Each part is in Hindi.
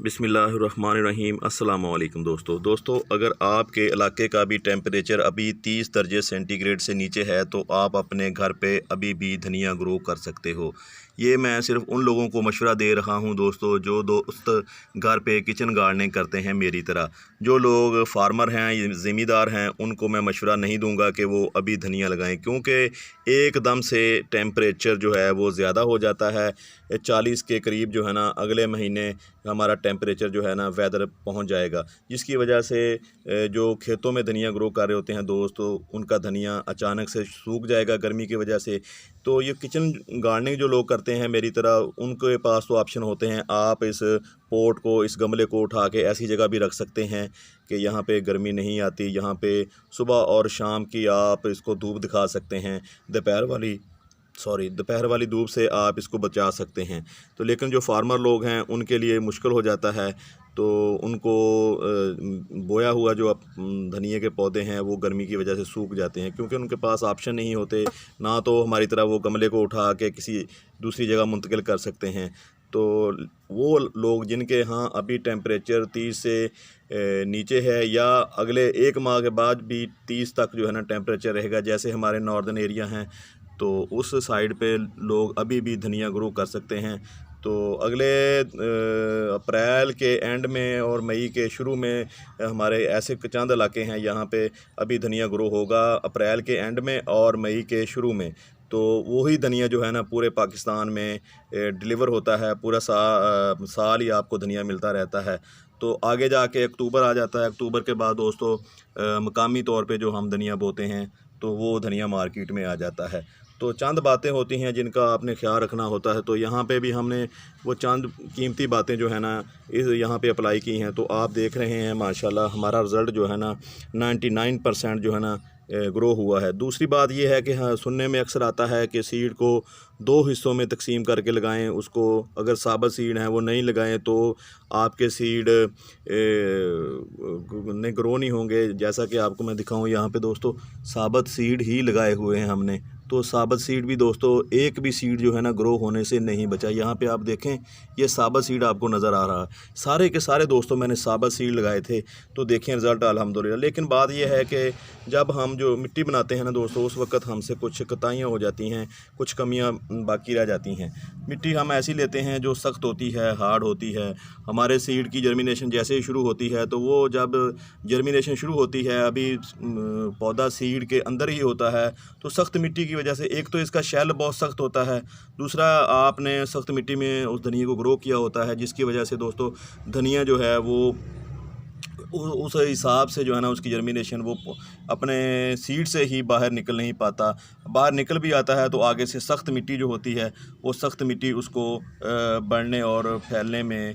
बिस्मिल्लाहिर्रहमानिर्रहीम। अस्सलाम वालेकुम दोस्तों, अगर आपके इलाके का भी टेम्परेचर अभी 30 दर्जे सेंटीग्रेड से नीचे है तो आप अपने घर पे अभी भी धनिया ग्रो कर सकते हो। ये मैं सिर्फ उन लोगों को मशवरा दे रहा हूँ दोस्तों जो दोस्त घर पे किचन गार्डनिंग करते हैं मेरी तरह। जो लोग फार्मर हैं, ज़मींदार हैं, उनको मैं मशवरा नहीं दूंगा कि वो अभी धनिया लगाएं, क्योंकि एकदम से टेम्परेचर जो है वो ज़्यादा हो जाता है। 40 के करीब जो है ना अगले महीने हमारा टेम्परेचर जो है ना वेदर पहुंच जाएगा, जिसकी वजह से जो खेतों में धनिया ग्रो कर रहे होते हैं दोस्तों, उनका धनिया अचानक से सूख जाएगा गर्मी की वजह से। तो ये किचन गार्डनिंग जो लोग करते हैं मेरी तरह, उनके पास तो ऑप्शन होते हैं। आप इस पोट को, इस गमले को उठा के ऐसी जगह भी रख सकते हैं कि यहाँ पे गर्मी नहीं आती। यहाँ पे सुबह और शाम की आप इसको धूप दिखा सकते हैं, दोपहर वाली धूप से आप इसको बचा सकते हैं। तो लेकिन जो फार्मर लोग हैं उनके लिए मुश्किल हो जाता है, तो उनको बोया हुआ जो धनिए के पौधे हैं वो गर्मी की वजह से सूख जाते हैं, क्योंकि उनके पास ऑप्शन नहीं होते ना। तो हमारी तरह वो गमले को उठा के किसी दूसरी जगह मुंतकिल कर सकते हैं। तो वो लोग जिनके यहाँ अभी टेम्परेचर 30 से नीचे है, या अगले 1 माह के बाद भी 30 तक जो है ना टेम्परेचर रहेगा, जैसे हमारे नॉर्दर्न एरिया हैं, तो उस साइड पे लोग अभी भी धनिया ग्रो कर सकते हैं। तो अगले अप्रैल के एंड में और मई के शुरू में हमारे ऐसे चंद इलाके हैं यहाँ पे अभी धनिया ग्रो होगा, अप्रैल के एंड में और मई के शुरू में। तो वही धनिया जो है ना पूरे पाकिस्तान में डिलीवर होता है, पूरा साल ही आपको धनिया मिलता रहता है। तो आगे जाके अक्टूबर आ जाता है, अक्टूबर के बाद दोस्तों मकामी तौर पे जो हम धनिया बोते हैं तो वो धनिया मार्केट में आ जाता है। तो चंद बातें होती हैं जिनका आपने ख्याल रखना होता है। तो यहाँ पे भी हमने वो चंद कीमती बातें जो है ना इस यहाँ पे अप्लाई की हैं। तो आप देख रहे हैं माशाल्लाह हमारा रिज़ल्ट जो है ना 99% जो है ना ग्रो हुआ है। दूसरी बात ये है कि हाँ, सुनने में अक्सर आता है कि सीड को 2 हिस्सों में तकसीम करके लगाएं। उसको अगर साबुत सीड हैं वो नहीं लगाएं तो आपके सीड ने ग्रो नहीं होंगे। जैसा कि आपको मैं दिखाऊं, यहाँ पे दोस्तों साबुत सीड ही लगाए हुए हैं हमने। तो साबुत सीड भी दोस्तों एक भी सीड जो है ना ग्रो होने से नहीं बचा। यहाँ पे आप देखें, ये साबुत सीड आपको नज़र आ रहा है। सारे के सारे दोस्तों मैंने साबुत सीड लगाए थे, तो देखें रिज़ल्ट अल्हम्दुलिल्लाह। लेकिन बात यह है कि जब हम जो मिट्टी बनाते हैं ना दोस्तों, उस वक्त हमसे कुछ कताइयाँ हो जाती हैं, कुछ कमियाँ बाकी रह जाती हैं। मिट्टी हम ऐसी लेते हैं जो सख्त होती है, हार्ड होती है। हमारे सीड की जर्मिनेशन जैसे ही शुरू होती है, तो वो जब जर्मिनेशन शुरू होती है, अभी पौधा सीड के अंदर ही होता है, तो सख्त मिट्टी की वजह से एक तो इसका शेल बहुत सख्त होता है, दूसरा आपने सख्त मिट्टी में उस धनिया को ग्रो किया होता है, जिसकी वजह से दोस्तों धनिया जो है वो उस हिसाब से जो है ना उसकी जर्मिनेशन वो अपने सीड से ही बाहर निकल नहीं पाता। बाहर निकल भी आता है तो आगे से सख्त मिट्टी जो होती है, वो सख्त मिट्टी उसको बढ़ने और फैलने में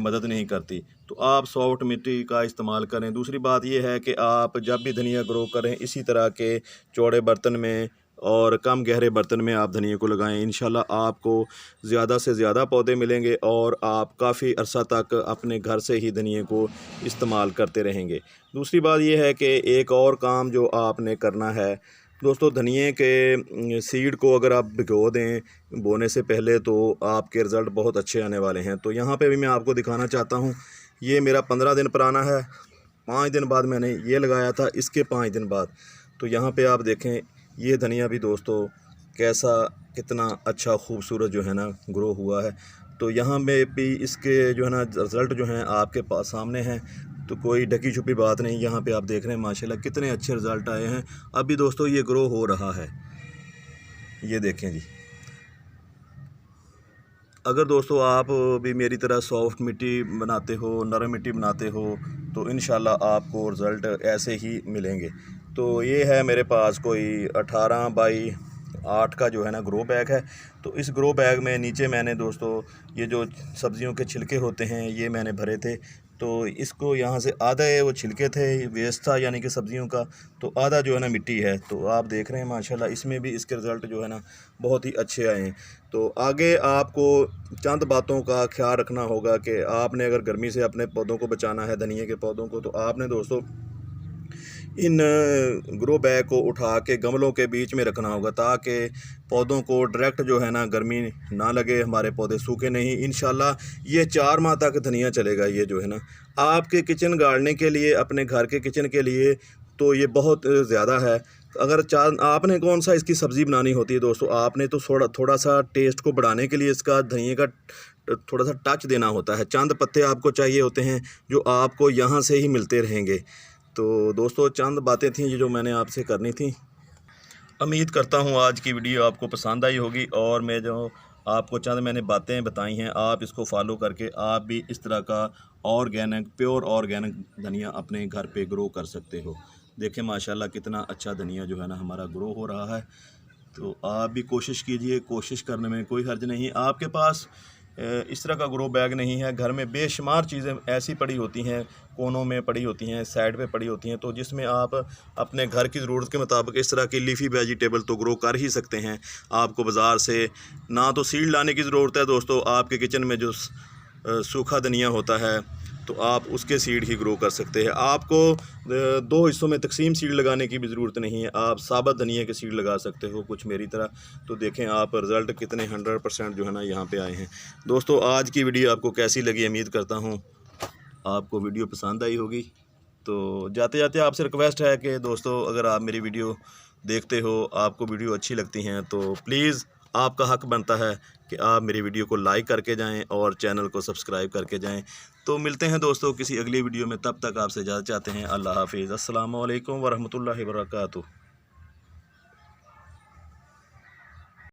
मदद नहीं करती। तो आप सॉफ्ट मिट्टी का इस्तेमाल करें। दूसरी बात यह है कि आप जब भी धनिया ग्रो करें, इसी तरह के चौड़े बर्तन में और कम गहरे बर्तन में आप धनिया को लगाएं। इंशाल्लाह आपको ज़्यादा से ज़्यादा पौधे मिलेंगे और आप काफ़ी अरसा तक अपने घर से ही धनिया को इस्तेमाल करते रहेंगे। दूसरी बात यह है कि एक और काम जो आपने करना है दोस्तों, धनिए के सीड को अगर आप भिगो दें बोने से पहले, तो आपके रिज़ल्ट बहुत अच्छे आने वाले हैं। तो यहाँ पे भी मैं आपको दिखाना चाहता हूँ, ये मेरा 15 दिन पुराना है। 5 दिन बाद मैंने ये लगाया था, इसके 5 दिन बाद। तो यहाँ पे आप देखें, ये धनिया भी दोस्तों कितना अच्छा खूबसूरत जो है ना ग्रो हुआ है। तो यहाँ में भी इसके जो है ना रिज़ल्ट जो हैं आपके पास सामने हैं, तो कोई ढकी छुपी बात नहीं। यहाँ पे आप देख रहे हैं माशाल्लाह कितने अच्छे रिज़ल्ट आए हैं। अभी दोस्तों ये ग्रो हो रहा है, ये देखें जी। अगर दोस्तों आप भी मेरी तरह सॉफ्ट मिट्टी बनाते हो, नरम मिट्टी बनाते हो, तो इंशाल्लाह आपको रिज़ल्ट ऐसे ही मिलेंगे। तो ये है मेरे पास कोई 18 बाई 8 का जो है ना ग्रो बैग है। तो इस ग्रो बैग में नीचे मैंने दोस्तों ये जो सब्ज़ियों के छिलके होते हैं ये मैंने भरे थे। तो इसको यहाँ से आधा वो छिलके थे वेस्ट था यानी कि सब्ज़ियों का, तो आधा जो है ना मिट्टी है। तो आप देख रहे हैं माशाल्लाह इसमें भी इसके रिज़ल्ट जो है ना बहुत ही अच्छे आए हैं। तो आगे आपको चंद बातों का ख्याल रखना होगा कि आपने अगर गर्मी से अपने पौधों को बचाना है, धनिए के पौधों को, तो आपने दोस्तों इन ग्रो बैग को उठा के गमलों के बीच में रखना होगा, ताकि पौधों को डायरेक्ट जो है ना गर्मी ना लगे, हमारे पौधे सूखे नहीं। इंशाल्लाह ये 4 माह तक धनिया चलेगा। ये जो है ना आपके किचन गार्डनिंग के लिए, अपने घर के किचन के लिए तो ये बहुत ज़्यादा है। अगर आपने कौन सा इसकी सब्ज़ी बनानी होती है दोस्तों, आपने तो थोड़ा सा टेस्ट को बढ़ाने के लिए इसका धनिया का थोड़ा सा टच देना होता है। चंद पत्ते आपको चाहिए होते हैं जो आपको यहाँ से ही मिलते रहेंगे। तो दोस्तों चंद बातें थी ये जो मैंने आपसे करनी थी। उम्मीद करता हूँ आज की वीडियो आपको पसंद आई होगी, और मैं जो आपको चंद मैंने बातें बताई हैं आप इसको फॉलो करके आप भी इस तरह का ऑर्गेनिक, प्योर ऑर्गेनिक धनिया अपने घर पे ग्रो कर सकते हो। देखें माशाल्लाह कितना अच्छा धनिया जो है ना हमारा ग्रो हो रहा है। तो आप भी कोशिश कीजिए, कोशिश करने में कोई हर्ज नहीं। आपके पास इस तरह का ग्रो बैग नहीं है, घर में बेशुमार चीज़ें ऐसी पड़ी होती हैं, कोनों में पड़ी होती हैं, साइड पे पड़ी होती हैं, तो जिसमें आप अपने घर की ज़रूरत के मुताबिक इस तरह की लीफी वेजिटेबल तो ग्रो कर ही सकते हैं। आपको बाज़ार से ना तो सीड लाने की ज़रूरत है दोस्तों, आपके किचन में जो सूखा धनिया होता है तो आप उसके सीड ही ग्रो कर सकते हैं। आपको 2 हिस्सों में तकसीम सीड लगाने की भी ज़रूरत नहीं है, आप साबुत धनिया के सीड लगा सकते हो कुछ मेरी तरह। तो देखें आप रिज़ल्ट कितने 100% जो है ना यहाँ पे आए हैं। दोस्तों आज की वीडियो आपको कैसी लगी, उम्मीद करता हूँ आपको वीडियो पसंद आई होगी। तो जाते जाते आपसे रिक्वेस्ट है कि दोस्तों अगर आप मेरी वीडियो देखते हो, आपको वीडियो अच्छी लगती हैं, तो प्लीज़ आपका हक बनता है कि आप मेरी वीडियो को लाइक करके जाएं और चैनल को सब्सक्राइब करके जाएं। तो मिलते हैं दोस्तों किसी अगली वीडियो में, तब तक आपसे इजाज़त चाहते हैं। अल्लाह हाफिज़। अस्सलामु अलैकुम वरहमतुल्लाहि वबरकातुहू।